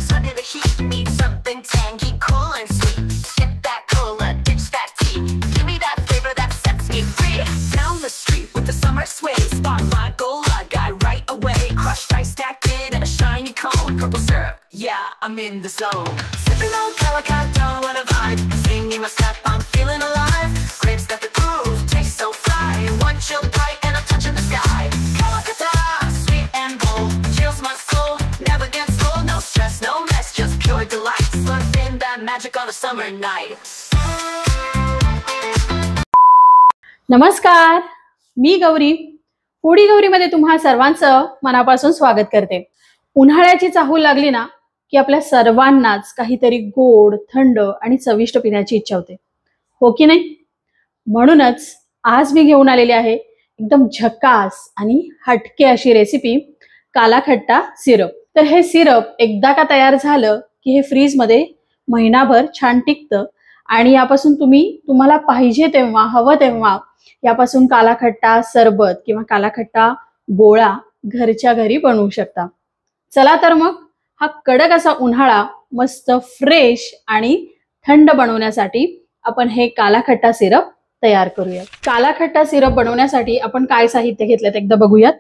us under the heat. Need something tangy, cool and sweet. Get that cola, ditch that tea. Give me that flavor that sets me free. Down the street with the summer sway. Spark my gola, guy right away. Crushed ice stacked in a shiny cone. Purple syrup, yeah, I'm in the zone. Sipping on Calicut, what a vibe. Singing my step, I'm feeling alive. Grapes got the groove, taste so fly. One chill bite and I'm touching the sky. Calicut, sweet and bold, chills my soul. Never gets old, no stress, no mess, just pure delight. Slurp in that magic on a summer night. नमस्कार, मी Gauri. Foodie गौरीमध्ये तुम्हा सर्वांचं मनापासून स्वागत करते. उन्हाळ्याची चाहूल लागली ना की आपल्या सर्वांनाच काहीतरी गोड, थंड आणि चविष्ट पिण्याची इच्छा होते, हो की नाही? म्हणूनच आज मी घेऊन आलेली आहे एकदम झकास आणि हटके अशी रेसिपी, काला खट्टा सिरप. तर हे सिरप एकदा का तयार झालं की हे फ्रीज मध्ये महिनाभर छान टिकतं आणि यापासून तुम्हाला पाहिजे तेव्हा, हवं तेव्हा यापासून काला खट्टा सरबत किंवा काला खट्टा गोळा घरच्या घरी बनवू शकता. चला तर मग हा कडक असा उन्हाळा मस्त फ्रेश आणि थंड बनवण्यासाठी आपण हे काला खट्टा सिरप तयार करूया. काला खट्टा सिरप बनवण्यासाठी आपण काय साहित्य घेतलेत एकदा बघूयात.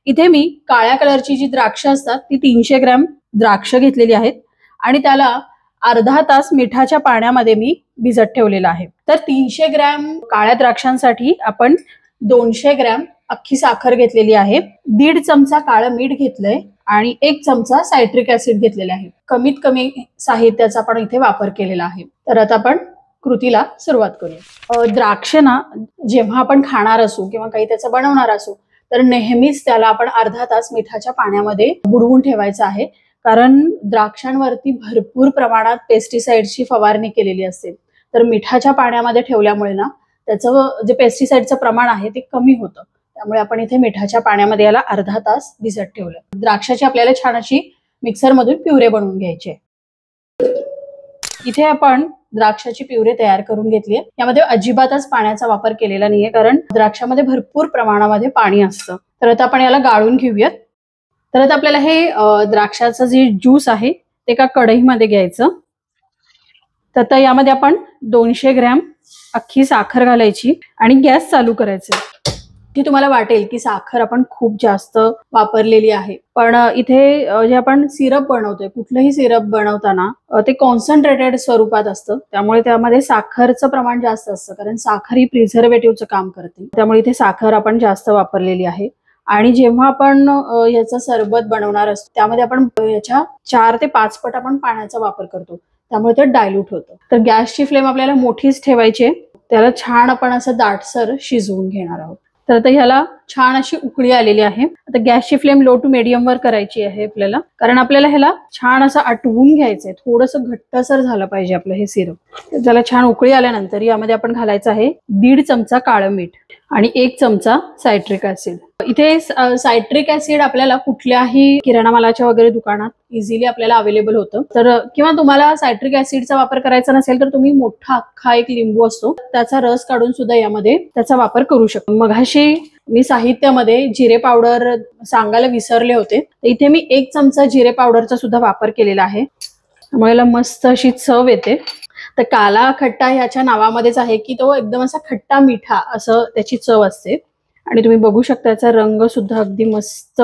इथे मी काळ्या कलरची जी द्राक्ष असतात ती 300 ग्रॅम द्राक्ष घेतलेली आहेत आणि त्याला अर्धा तास मिठाच्या पाण्यामध्ये मी भिजत ठेवलेला आहे. तर 300 ग्रॅम काळ्या द्राक्षांसाठी आपण 200 ग्रॅम अख्खी साखर घेतलेली आहे, 1.5 चमचा काळं मीठ घेतलंय आणि 1 चमचा सायट्रिक ऍसिड घेतलेला आहे. कमीत कमी साहित्याचा आपण इथे वापर केलेला आहे. तर आता आपण कृतीला सुरुवात करूया. द्राक्ष ना जेव्हा आपण खाणार असू किंवा काही त्याचं बनवणार असू तर नेहमीच त्याला आपण अर्धा तास मिठाच्या पाण्यामध्ये बुडवून ठेवायचं आहे, कारण द्राक्षांवरती भरपूर प्रमाणात पेस्टिसाइडची फवारणी केलेली असते. तर मिठाच्या पाण्यामध्ये ठेवल्यामुळे ना त्याचं जे पेस्टिसाइडचं प्रमाण आहे ते कमी होतं. त्यामुळे आपण इथे मिठाच्या पाण्यामध्ये याला अर्धा तास भिजत ठेवलं. द्राक्षाची आपल्याला छान अशी मिक्सर मधून प्युरे बनवून घ्यायची. इथे आपण द्राक्षाची प्युरे तयार करून घेतली आहे. यामध्ये अजिबातच पाण्याचा वापर केलेला नाहीये, कारण द्राक्षामध्ये भरपूर प्रमाणामध्ये पाणी असतं. तर आता आपण याला गाळून घेऊयात. तर आता आपल्याला हे द्राक्षाचं जे ज्यूस आहे ते एका कढईमध्ये घ्यायचं. तर आता यामध्ये आपण 200 ग्रॅम अख्खी साखर घालायची आणि गॅस चालू करायचा. की तुम्हाला वाटेल की साखर आपण खूप जास्त वापरलेली आहे, पण इथे जे आपण सिरप बनवतोय, कुठलंही सिरप बनवताना ते कॉन्सन्ट्रेटेड स्वरूपात असतं, त्यामुळे त्यामध्ये साखरचं प्रमाण जास्त असतं, कारण साखर ही प्रिझर्वेटिव्हचं काम करते. त्यामुळे इथे साखर आपण जास्त वापरलेली आहे. आणि जेव्हा आपण याचं सरबत बनवणार असतो त्यामध्ये आपण याच्या 4 ते 5 पट आपण पाण्याचा वापर करतो, त्यामुळे ते डायल्यूट होतं. तर गॅसची फ्लेम आपल्याला मोठीच ठेवायची आहे. त्याला छान आपण असं दाटसर शिजवून घेणार आहोत. तर आता ह्याला छान अशी उकळी आलेली आहे. आता गॅसची फ्लेम लो टू मीडियम वर करायची आहे आपल्याला, कारण आपल्याला ह्याला छान असं आटवून घ्यायचंय. थोडंसं घट्टसर झालं पाहिजे आपलं हे सिरप. त्याला छान उकळी आल्यानंतर यामध्ये आपण घालायचं आहे 1.5 चमचा काळं मीठ आणि 1 चमचा सायट्रिक ऍसिड. इथे सायट्रिक ऍसिड आपल्याला कुठल्याही किराणा मालाच्या वगैरे दुकानात इझिली आपल्याला अवेलेबल होतं. तर किंवा तुम्हाला सायट्रिक ऍसिडचा वापर करायचा नसेल तर तुम्ही मोठा अख्खा एक लिंबू असतो त्याचा रस काढून सुद्धा यामध्ये त्याचा वापर करू शकतो. मघाशी मी साहित्यामध्ये जिरे पावडर सांगायला विसरले होते. इथे मी 1 चमचा जिरे पावडरचा सुद्धा वापर केलेला आहे, त्यामुळे याला मस्त अशी चव येते. तर काला खट्टा ह्याच्या नावामध्येच आहे की तो एकदम असा खट्टा मिठा असं त्याची चव असते. आणि तुम्ही बघू शकता याचा रंग सुद्धा अगदी मस्त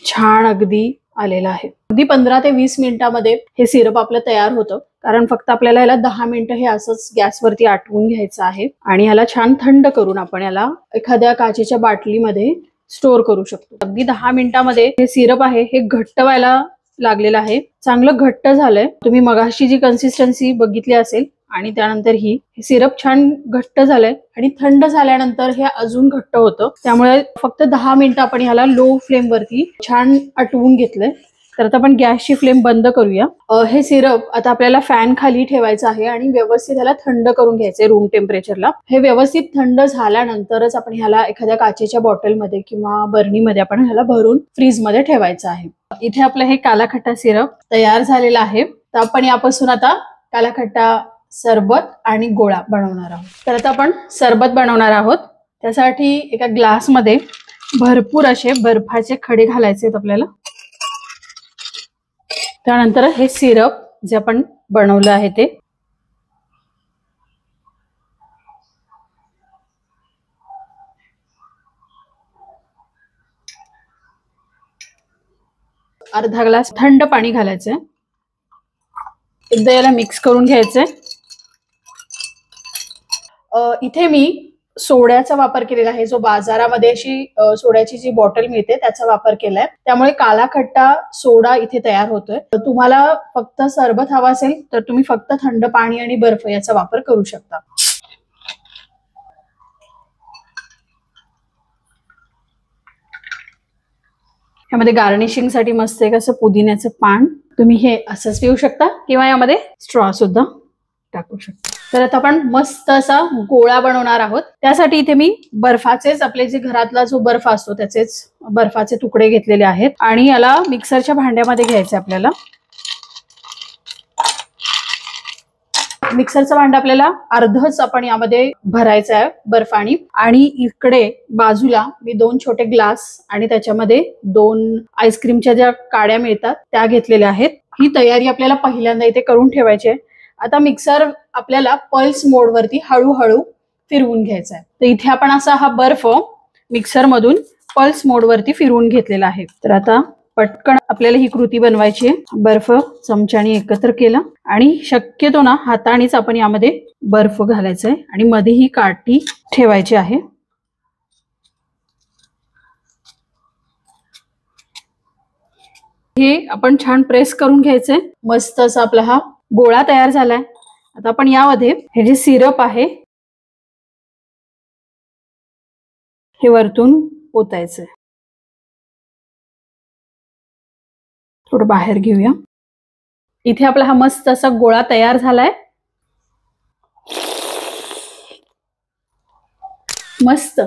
छान अगदी आलेला आहे. अगदी 15 ते 20 मिनिटांमध्ये हे सिरप आपलं तयार होतं, कारण फक्त आपल्याला याला 10 मिनिटं हे असंच गॅसवरती आटवून घ्यायचं आहे. आणि याला छान थंड करून आपण याला एखाद्या काचेच्या बाटलीमध्ये स्टोअर करू शकतो. अगदी 10 मिनिटांमध्ये हे सिरप आहे हे घट्ट व्हायला लागलेलं आहे, चांगलं घट्ट झालंय. तुम्ही मगाशी जी कन्सिस्टन्सी बघितली असेल आणि त्यानंतर ही सिरप छान घट्ट झालंय आणि थंड झाल्यानंतर हे अजून घट्ट होतं. त्यामुळे फक्त 10 मिनिटं आपण ह्याला लो फ्लेम वरती छान आटवून घेतलंय. तर आता आपण गॅसची फ्लेम बंद करूया. हे सिरप आता आपल्याला फॅन खाली ठेवायचं आहे आणि व्यवस्थित ह्याला थंड करून घ्यायचंय रूम टेम्परेचरला. हे व्यवस्थित थंड झाल्यानंतरच आपण ह्याला एखाद्या काचेच्या बॉटलमध्ये किंवा बर्नीमध्ये आपण ह्याला भरून फ्रीज मध्ये ठेवायचं आहे. इथे आपलं हे काला खट्टा सिरप तयार झालेला आहे. तर आपण यापासून आता काला खट्टा सरबत आणि गोळा बनवणार आहोत. तर आता आपण सरबत बनवणार आहोत. त्यासाठी एका ग्लासमध्ये भरपूर असे बर्फाचे खडे घालायचे आहेत आपल्याला. त्यानंतर हे सिरप जे आपण बनवलं आहे ते अर्धा ग्लास थंड पाणी घालायचंय. एकदा याला मिक्स करून घ्यायचंय. इथे मी सोड्याचा वापर केलेला आहे. जो बाजारामध्ये अशी सोड्याची जी बॉटल मिळते त्याचा वापर केलाय. त्यामुळे काला खट्टा सोडा इथे तयार होतोय. तुम्हाला फक्त सरबत हवा असेल तर तुम्ही फक्त थंड पाणी आणि बर्फ याचा वापर करू शकता. यामध्ये गार्निशिंग साठी मस्त एक असं पुदिन्याचं पान, तुम्ही हे असंच पिऊ शकता किंवा यामध्ये स्ट्रॉ सुद्धा टाकू शकता. तर आता आपण मस्त असा गोळा बनवणार आहोत. त्यासाठी इथे मी बर्फाचेच, आपले जे घरातला जो बर्फ असतो त्याचेच बर्फाचे तुकडे घेतलेले आहेत आणि याला मिक्सरच्या भांड्यामध्ये घ्यायचे आपल्याला. मिक्सरचं भांडं आपल्याला अर्धच आपण यामध्ये भरायचं आहे बर्फानी. आणि इकडे बाजूला मी 2 छोटे ग्लास आणि त्याच्यामध्ये 2 आईस्क्रीमच्या ज्या काड्या मिळतात त्या घेतलेल्या आहेत. ही तयारी आपल्याला पहिल्यांदा इथे करून ठेवायची आहे. आता मिक्सर आपल्याला पल्स मोड वरती हळूहळू फिरवून घ्यायचा आहे. तर इथे आपण असा हा बर्फ मिक्सर मधून पल्स मोड वरती फिरवून घेतलेला आहे. तर आता पटकन आपल्याला ही कृती बनवायची आहे. बर्फ चमच्याने एकत्र केला आणि शक्यतो ना हातानेच आपण यामध्ये बर्फ घालायचा आहे आणि मध्ये ही काठी ठेवायची आहे. हे आपण छान प्रेस करून घ्यायचंय. मस्त असा आपला हा गोळा तयार झालाय. आता आपण यामध्ये हे जे सिरप आहे हे वरतून ओतायचंय. थोडं बाहेर घेऊया. इथे आपला हा मस्त असा गोळा तयार झालाय. मस्त